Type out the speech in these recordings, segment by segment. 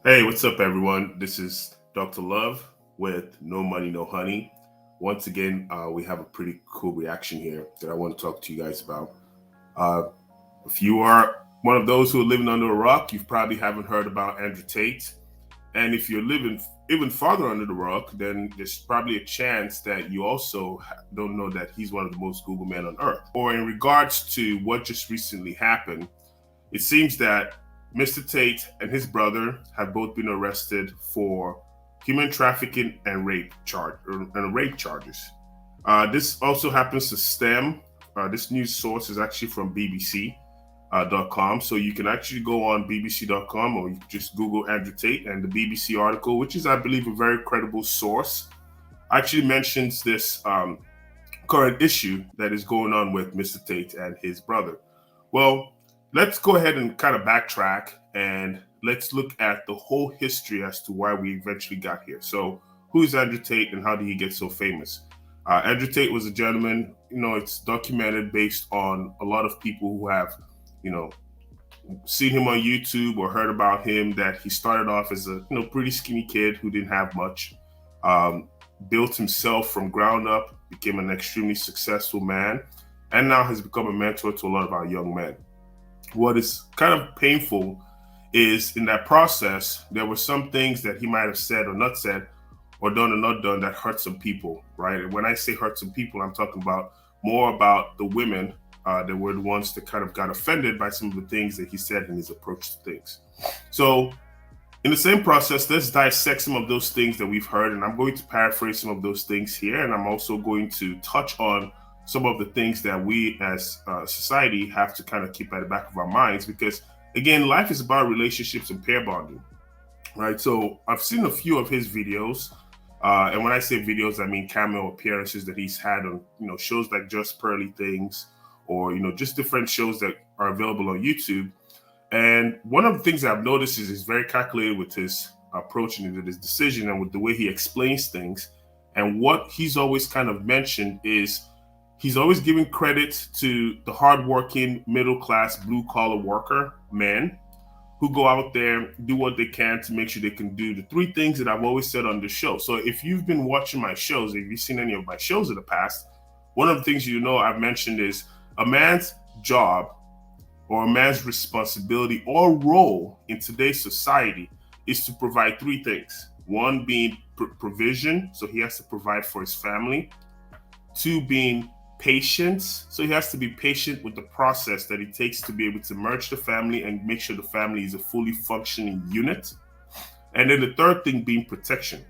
Hey, what's up, everyone? This is Dr. Love with No Money, No Honey. Once again, we have a pretty cool reaction here that I want to talk to you guys about. Uh, if you are one of those who are living under a rock, you probably haven't heard about Andrew Tate. And if you're living even farther under the rock, then there's probably a chance that you also don't know that he's one of the most Google men on earth. Or in regards to what just recently happened, it seems that Mr. Tate and his brother have both been arrested for human trafficking and rape charges. This also happens to stem. This news source is actually from BBC.com, so you can actually go on BBC.com or you can just Google Andrew Tate, and the BBC article, which is, I believe, a very credible source, actually mentions this current issue that is going on with Mr. Tate and his brother. Well, let's go ahead and kind of backtrack and let's look at the whole history as to why we eventually got here. So, who is Andrew Tate and how did he get so famous? Andrew Tate was a gentleman, it's documented based on a lot of people who have, seen him on YouTube or heard about him, that he started off as a, pretty skinny kid who didn't have much, built himself from ground up, became an extremely successful man, and now has become a mentor to a lot of our young men. What is kind of painful is in that process, there were some things that he might have said or not said or done or not done that hurt some people, right? And when I say hurt some people, I'm talking about more about the women that were the ones that kind of got offended by some of the things that he said in his approach to things. So in the same process, let's dissect some of those things that we've heard. And I'm going to paraphrase some of those things here. And I'm also going to touch on some of the things that we as a society have to kind of keep at the back of our minds, because again, life is about relationships and pair bonding, right? So I've seen a few of his videos, and when I say videos, I mean cameo appearances that he's had on, shows like Just Pearly Things, or just different shows that are available on YouTube. And one of the things that I've noticed is he's very calculated with his approach and his decision and with the way he explains things. And what he's always kind of mentioned is he's always giving credit to the hardworking, middle-class, blue-collar worker men who go out there, do what they can to make sure they can do the three things that I've always said on the show. So if you've been watching my shows, if you've seen any of my shows in the past, one of the things I've mentioned is a man's job or a man's responsibility or role in today's society is to provide three things. One being provision, so he has to provide for his family. Two being patience, so he has to be patient with the process that it takes to be able to merge the family and make sure the family is a fully functioning unit. And then the third thing being protection.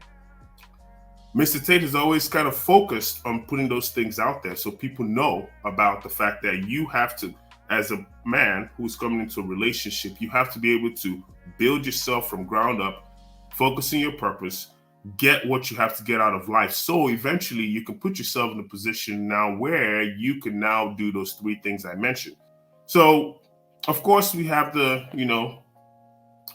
Mr. Tate is always kind of focused on putting those things out there so people know about the fact that you have to, as a man who's coming into a relationship, you have to be able to build yourself from ground up, focus on your purpose, get what you have to get out of life. So eventually you can put yourself in a position now where you can now do those three things I mentioned. So of course we have the,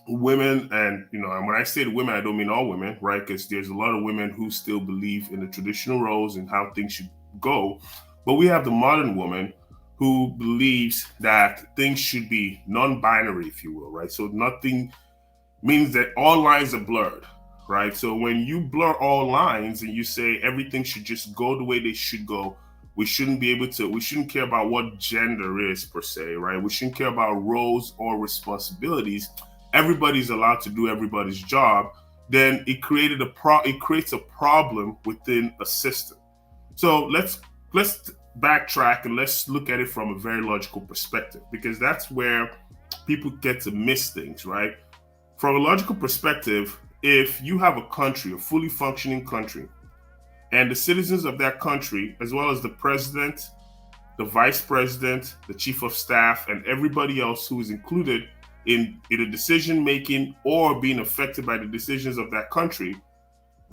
women, and, and when I say the women, I don't mean all women, right? Because there's a lot of women who still believe in the traditional roles and how things should go. But we have the modern woman who believes that things should be non-binary, if you will, right? So nothing means that all lines are blurred. Right. So when you blur all lines and you say everything should just go the way they should go, we shouldn't care about what gender is per se, right? We shouldn't care about roles or responsibilities. Everybody's allowed to do everybody's job. Then it creates a problem within a system. So let's backtrack and let's look at it from a very logical perspective, because that's where people get to miss things, right? From a logical perspective, if you have a country, a fully functioning country, and the citizens of that country, as well as the president, the vice president, the chief of staff, and everybody else who is included in either decision making or being affected by the decisions of that country,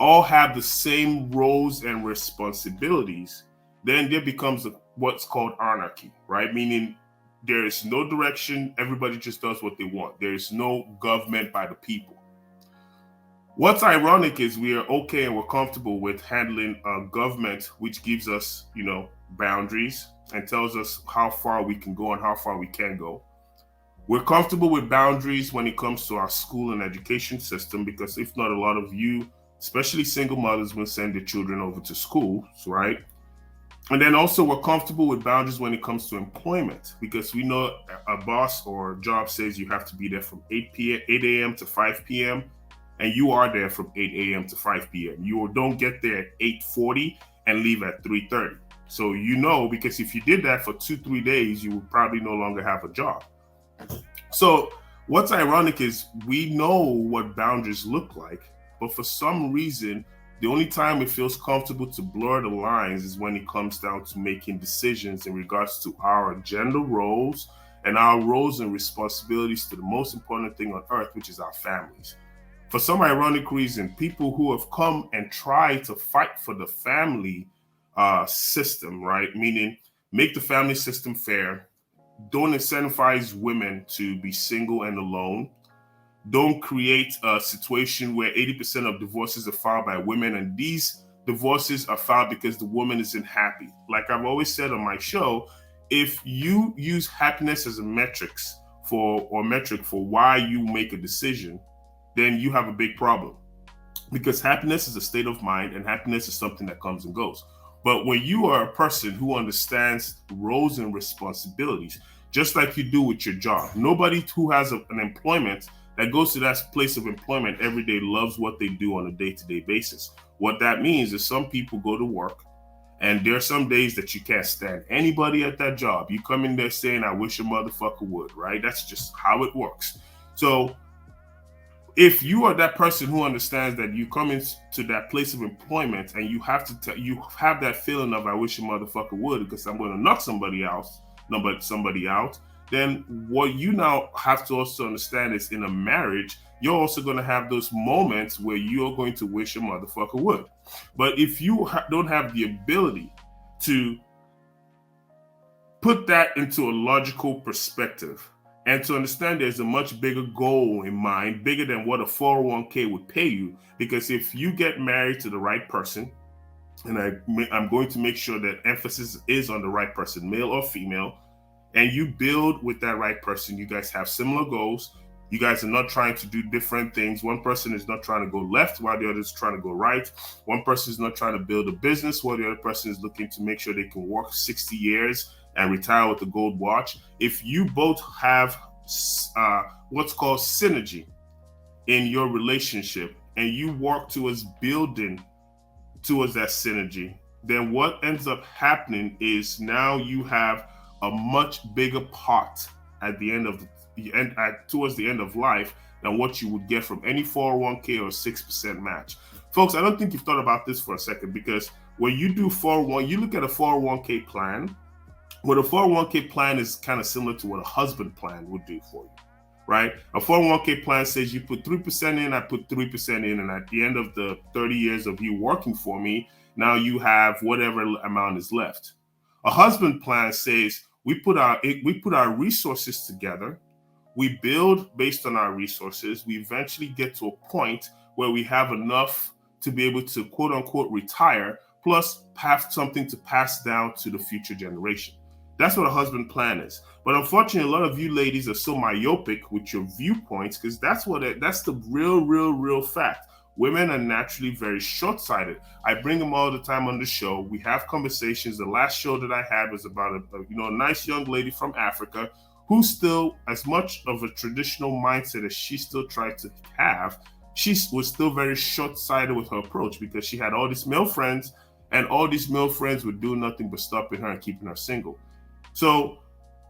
all have the same roles and responsibilities, then there becomes what's called anarchy, right? Meaning there is no direction, everybody just does what they want. There is no government by the people. What's ironic is we are okay and we're comfortable with handling a government which gives us, boundaries and tells us how far we can go and how far we can go. We're comfortable with boundaries when it comes to our school and education system, because if not, a lot of you, especially single mothers, will send their children over to schools, right? And then also we're comfortable with boundaries when it comes to employment, because we know a boss or a job says you have to be there from 8 a.m. to 5 p.m. and you are there from 8 a.m. to 5 p.m. You don't get there at 8:40 and leave at 3:30. So you know, because if you did that for 2-3 days, you would probably no longer have a job. So what's ironic is we know what boundaries look like, but for some reason, the only time it feels comfortable to blur the lines is when it comes down to making decisions in regards to our gender roles and our roles and responsibilities to the most important thing on earth, which is our families. For some ironic reason, people who have come and tried to fight for the family system, right? Meaning make the family system fair, don't incentivize women to be single and alone, don't create a situation where 80% of divorces are filed by women, and these divorces are filed because the woman isn't happy. Like I've always said on my show, if you use happiness as a metric for why you make a decision, then you have a big problem, because happiness is a state of mind and happiness is something that comes and goes. But when you are a person who understands roles and responsibilities, just like you do with your job, nobody who has an employment that goes to that place of employment every day loves what they do on a day-to-day basis. What that means is some people go to work and there are some days that you can't stand anybody at that job. You come in there saying, I wish a motherfucker would, right? That's just how it works. So if you are that person who understands that you come into that place of employment and you have to you have that feeling of I wish a motherfucker would because I'm going to knock somebody out, then what you now have to also understand is in a marriage, you're also going to have those moments where you're going to wish a motherfucker would. But if you don't have the ability to put that into a logical perspective, and to understand there's a much bigger goal in mind, bigger than what a 401k would pay you. Because if you get married to the right person, and I'm going to make sure that emphasis is on the right person, male or female, and you build with that right person, you guys have similar goals. You guys are not trying to do different things. One person is not trying to go left while the other is trying to go right. One person is not trying to build a business while the other person is looking to make sure they can work 60 years and retire with a gold watch. If you both have what's called synergy in your relationship and you work towards building towards that synergy, then what ends up happening is now you have a much bigger pot at the end of towards the end of life than what you would get from any 401k or 6% match. Folks, I don't think you've thought about this for a second, because when you do you look at a 401k plan. What a 401k plan is kind of similar to what a husband plan would do for you, right? A 401k plan says you put 3% in, I put 3% in, and at the end of the 30 years of you working for me, now you have whatever amount is left. A husband plan says we put our resources together, we build based on our resources, we eventually get to a point where we have enough to be able to quote unquote retire, plus have something to pass down to the future generation. That's what a husband plan is. But unfortunately, a lot of you ladies are so myopic with your viewpoints, because that's the real fact. Women are naturally very short-sighted. I bring them all the time on the show. We have conversations. The last show that I had was about a nice young lady from Africa who still, as much of a traditional mindset as she still tried to have, she was still very short-sighted with her approach, because she had all these male friends, and all these male friends would do nothing but stopping her and keeping her single. So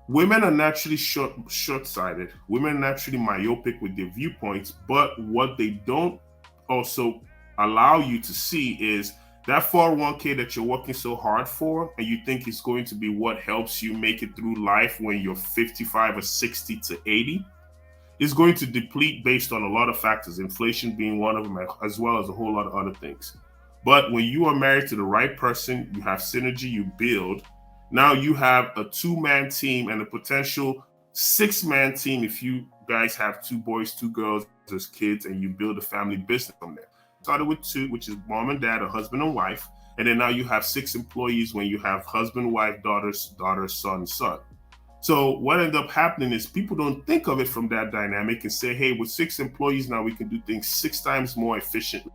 women are naturally short-sighted. Women are naturally myopic with their viewpoints, but what they don't also allow you to see is that 401k that you're working so hard for, and you think is going to be what helps you make it through life when you're 55 or 60 to 80, is going to deplete based on a lot of factors, inflation being one of them, as well as a whole lot of other things. But when you are married to the right person, you have synergy, you build. Now you have a 2-man team and a potential 6-man team if you guys have 2 boys, 2 girls as kids, and you build a family business from there. Started with 2, which is mom and dad, a husband and wife, and then now you have 6 employees when you have husband, wife, daughter, son. So what ended up happening is people don't think of it from that dynamic and say, hey, with 6 employees now we can do things 6 times more efficiently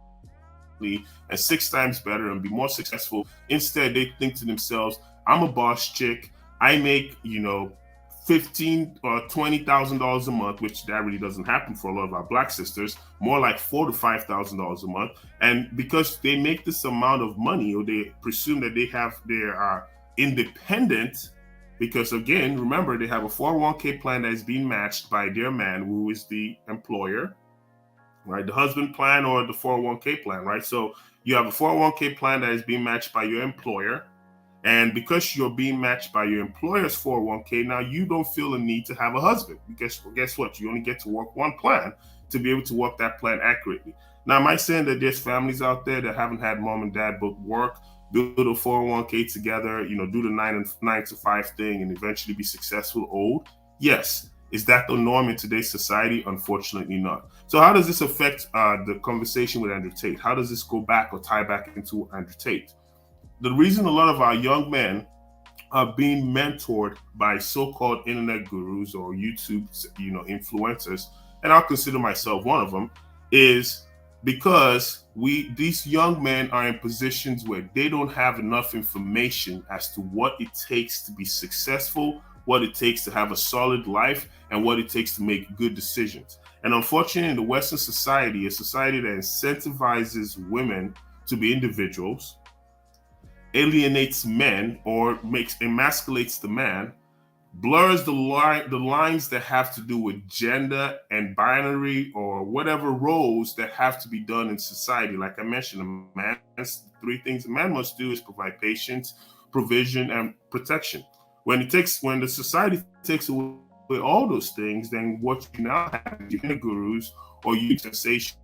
and 6 times better and be more successful. Instead, they think to themselves, I'm a boss chick. I make, $15,000 or $20,000 a month, which that really doesn't happen for a lot of our Black sisters, more like $4,000 to $5,000 a month. And because they make this amount of money, or they presume that they are independent, because again, remember, they have a 401k plan that is being matched by their man, who is the employer, right? The husband plan or the 401k plan, right? So you have a 401k plan that is being matched by your employer. And because you're being matched by your employer's 401k, now you don't feel a need to have a husband. Because guess what? You only get to work one plan to be able to work that plan accurately. Now, am I saying that there's families out there that haven't had mom and dad both work, build a 401k together, do the 9 to 5 thing and eventually be successful old? Yes. Is that the norm in today's society? Unfortunately not. So how does this affect the conversation with Andrew Tate? How does this go back or tie back into Andrew Tate? The reason a lot of our young men are being mentored by so-called internet gurus or YouTube, influencers, and I'll consider myself one of them, is because these young men are in positions where they don't have enough information as to what it takes to be successful, what it takes to have a solid life, and what it takes to make good decisions. And unfortunately, in the Western society, a society that incentivizes women to be individuals, alienates men or emasculates the man, blurs the lines that have to do with gender and binary or whatever roles that have to be done in society. Like I mentioned, a man's 3 things a man must do is provide patience, provision, and protection. When the society takes away all those things, then what you now have is your gurus or you sensations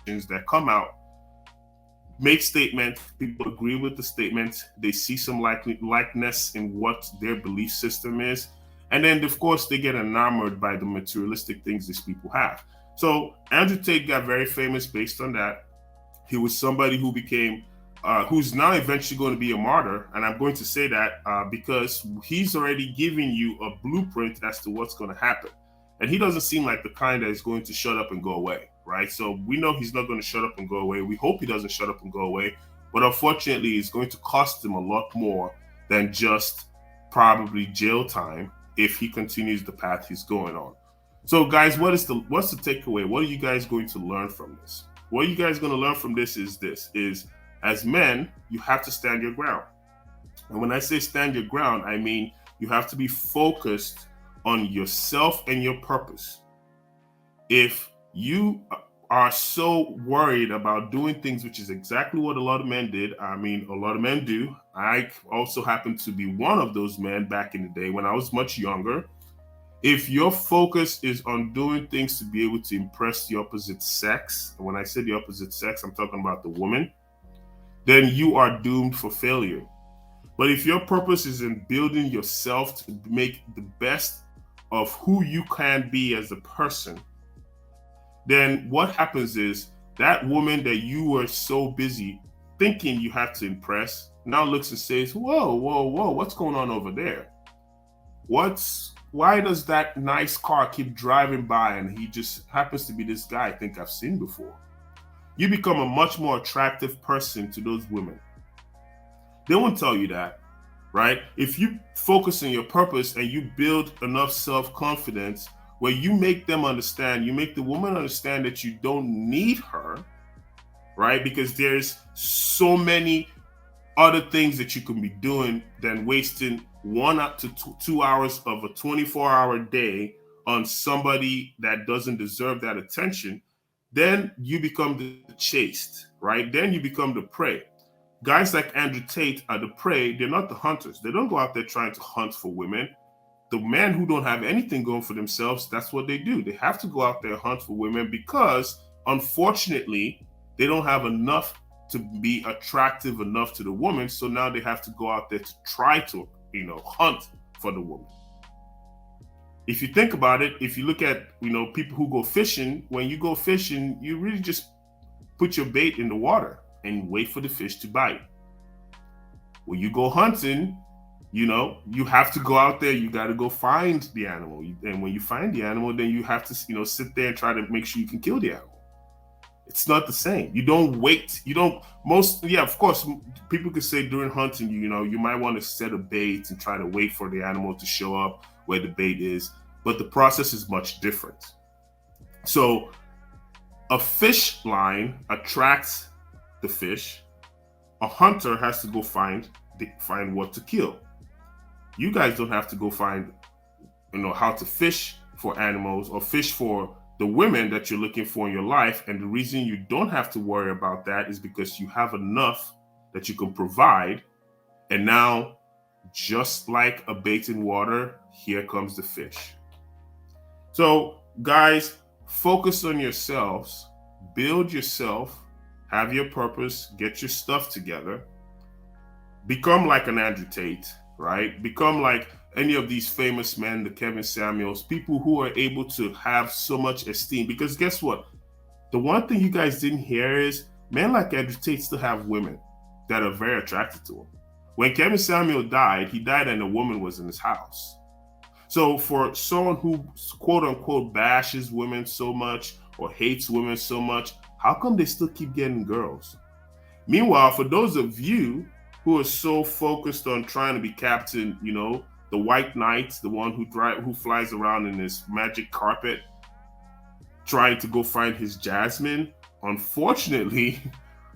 that come out, make statements, people agree with the statements, they see some likeness in what their belief system is, and then of course they get enamored by the materialistic things these people have. So Andrew Tate got very famous based on that. He was somebody who became who's now eventually going to be a martyr, and I'm going to say that because he's already giving you a blueprint as to what's going to happen, and he doesn't seem like the kind that is going to shut up and go away. Right? So we know he's not going to shut up and go away. We hope he doesn't shut up and go away. But unfortunately, it's going to cost him a lot more than just probably jail time if he continues the path he's going on. So guys, what's the takeaway? What are you guys going to learn from this? What you guys going to learn from this is as men, you have to stand your ground. And when I say stand your ground, I mean you have to be focused on yourself and your purpose. If you are so worried about doing things, which is exactly what a lot of men did. I mean, a lot of men do. I also happen to be one of those men back in the day when I was much younger. If your focus is on doing things to be able to impress the opposite sex, and when I say the opposite sex, I'm talking about the woman, then you are doomed for failure. But if your purpose is in building yourself to make the best of who you can be as a person, then what happens is that woman that you were so busy thinking you had to impress now looks and says, whoa, what's going on over there? Why does that nice car keep driving by and he just happens to be this guy I think I've seen before? You become a much more attractive person to those women. They won't tell you that, right? If you focus on your purpose and you build enough self-confidence where you make them understand, you make the woman understand that you don't need her, right? Because there's so many other things that you can be doing than wasting 1 up to 2 hours of a 24-hour day on somebody that doesn't deserve that attention. Then you become the chased, right? Then you become the prey. Guys like Andrew Tate are the prey. They're not the hunters. They don't go out there trying to hunt for women. The men who don't have anything going for themselves, that's what they do. They have to go out there and hunt for women because, unfortunately, they don't have enough to be attractive enough to the woman. So now they have to go out there to try to, hunt for the woman. If you think about it, if you look at, people who go fishing, when you go fishing, you really just put your bait in the water and wait for the fish to bite. When you go hunting, you know, you have to go out there, you got to go find the animal. And when you find the animal, then you have to, you know, sit there and try to make sure you can kill the animal. It's not the same. You don't wait. You don't, yeah, of course, people could say during hunting, you know, you might want to set a bait and try to wait for the animal to show up where the bait is. But the process is much different. So a fish line attracts the fish. A hunter has to go find what to kill. You guys don't have to go find, you know, how to fish for animals or fish for the women that you're looking for in your life. And the reason you don't have to worry about that is because you have enough that you can provide. And now, just like a bait in water, here comes the fish. So guys, focus on yourselves, build yourself, have your purpose, get your stuff together, become like an Andrew Tate, right? Become like any of these famous men, the Kevin Samuels, people who are able to have so much esteem. Because guess what? The one thing you guys didn't hear is men like Andrew Tate still have women that are very attracted to him. When Kevin Samuel died, he died and a woman was in his house. So for someone who quote unquote bashes women so much or hates women so much, how come they still keep getting girls? Meanwhile, for those of you who are so focused on trying to be Captain, you know, the white knight, the one who flies around in his magic carpet, trying to go find his Jasmine, unfortunately,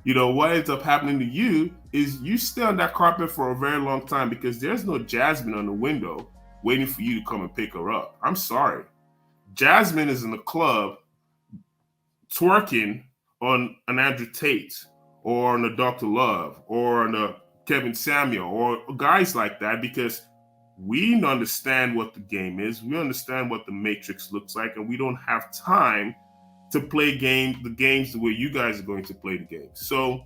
you know, what ends up happening to you is you stay on that carpet for a very long time because there's no Jasmine on the window waiting for you to come and pick her up. I'm sorry. Jasmine is in the club twerking on an Andrew Tate or on a Dr. Love or on a Kevin Samuel or guys like that, because we understand what the game is. We understand what the matrix looks like, and we don't have time to play the games the way you guys are going to play the games. So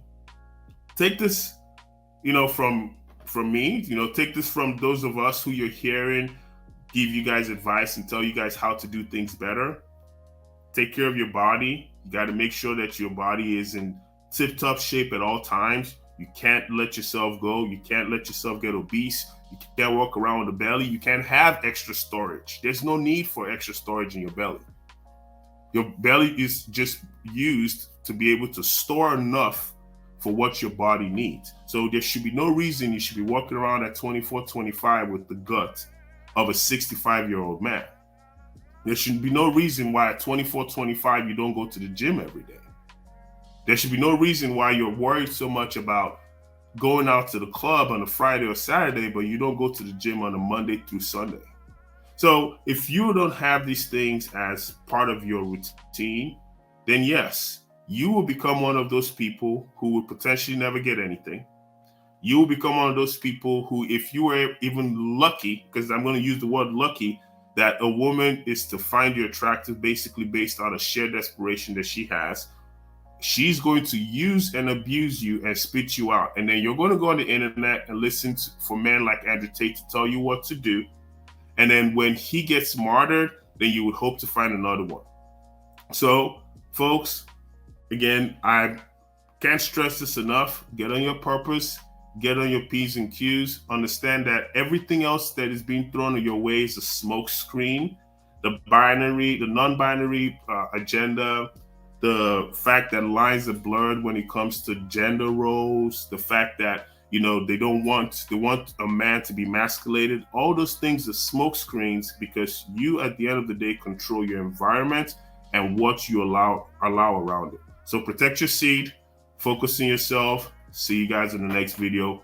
take this, you know, from me, you know, take this from those of us who you're hearing give you guys advice and tell you guys how to do things better. Take care of your body. You got to make sure that your body is in tip-top shape at all times. You can't let yourself go. You can't let yourself get obese. You can't walk around with a belly. You can't have extra storage. There's no need for extra storage in your belly. Your belly is just used to be able to store enough for what your body needs. So there should be no reason you should be walking around at 24, 25 with the gut of a 65-year-old man. There should be no reason why at 24, 25 you don't go to the gym every day. There should be no reason why you're worried so much about going out to the club on a Friday or Saturday, but you don't go to the gym on a Monday through Sunday. So if you don't have these things as part of your routine, then yes, you will become one of those people who will potentially never get anything. You will become one of those people who, if you were even lucky, because I'm going to use the word lucky, that a woman is to find you attractive basically based on a shared desperation that she has, she's going to use and abuse you and spit you out. And then you're going to go on the internet and listen for men like Andrew Tate to tell you what to do. And then when he gets martyred, then you would hope to find another one. So, folks, again, I can't stress this enough. Get on your purpose. Get on your P's and Q's. Understand that everything else that is being thrown your way is a smoke screen. The non-binary agenda, the fact that lines are blurred when it comes to gender roles, the fact that, you know, they want a man to be emasculated. All those things are smoke screens, because you, at the end of the day, control your environment and what you allow around it. So protect your seed, focus on yourself. See you guys in the next video.